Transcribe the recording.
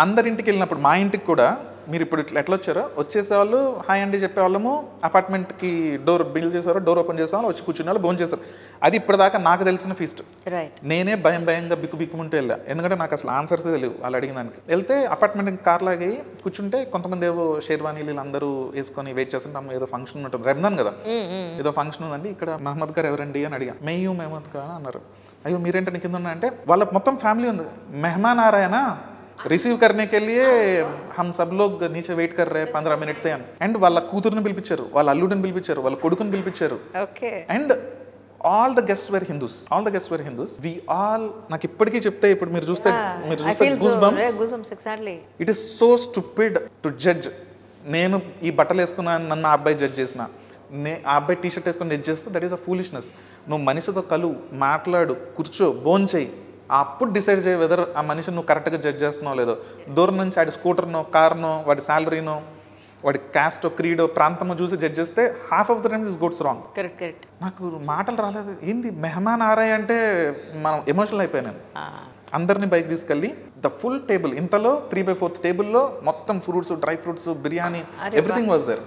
అందరింటికి వెళ్ళినప్పుడు మా ఇంటికి కూడా మీరు ఇప్పుడు ఎట్లా వచ్చారో వచ్చేసేవాళ్ళు హాయ్ అండి చెప్పేవాళ్ళము, అపార్ట్మెంట్కి డోర్ బిల్ చేశారు, డోర్ ఓపెన్ చేసేవాళ్ళు, వచ్చి కూర్చునే వాళ్ళు, భోజనం చేశారు. అది ఇప్పటిదాకా నాకు తెలిసిన ఫీస్ట్. నేనే భయంగా బిక్కుమంటూ వెళ్ళా, ఎందుకంటే నాకు అసలు ఆన్సర్స్ తెలియవు వాళ్ళు అడిగిన దానికి. వెళ్తే అపార్ట్మెంట్ కార్ లాగి కూర్చుంటే కొంతమంది ఏవో షేర్వానీలు వీళ్ళందరూ వేసుకొని వెయిట్ చేస్తుంటే ఏదో ఫంక్షన్ ఉంటుంది, రంజాన్ కదా, ఏదో ఫంక్షన్ ఉందండి, ఇక్కడ మహమ్మద్ గారు ఎవరండి అని అడిగా. మహమ్మద్ గారు అన్నారు. అయ్యో మీరేంటని కింద ఉన్నా అంటే వాళ్ళ మొత్తం ఫ్యామిలీ ఉంది. మెహమాన్ ఆ రहे ना, రిసీవ్ करने के लिए हम सब लोग नीचे वेट कर रहे हैं 15 मिनट से. అండ్ వాళ్ళ కూతురుని పిలిపించారు, వాళ్ళ అల్లుడిని పిలిపించారు, వాళ్ళ కొడుకుని పిలిపించారు. And all the guests were Hindus, we all. నాకు ఇప్పటికీ చెప్తే ఇప్పుడు మీరు చూస్తే goose bumps. It is so stupid to judge. నేను ఈ బట్టలు వేసుకున్నాను, నన్ను ఆ అబ్బాయి జడ్జ్ చేసిన, ఆ అబ్బాయి టీ షర్ట్ వేసుకొని జడ్జ్ చేస్తే దట్ ఈస్ అ ఫూలిష్నెస్. నువ్వు మనిషితో మాట్లాడు, కూర్చో, భోన్ చేయి, అప్పుడు డిసైడ్ చేయ వెదర్ ఆ మనిషిని నువ్వు కరెక్ట్గా జడ్జ్ చేస్తున్నావు లేదో. దూరం నుంచి వాడి స్కూటర్నో, కార్నో, వాడి శాలరీనో, వాడి క్యాస్టో, క్రీడో, ప్రాంతమో చూసి జడ్జ్ చేస్తే half of the time this goats wrong. నాకు మాటలు రాలేదు. ఏంది మెహమాన్ ఆరాయ్ అంటే మనం ఎమోషనల్ అయిపోయాను. అందరినీ బైక్ తీసుకెళ్ళి ద ఫుల్ టేబుల్, ఇంతలో 3/4 టేబుల్లో మొత్తం fruits, dry fruits, biryani, everything was there.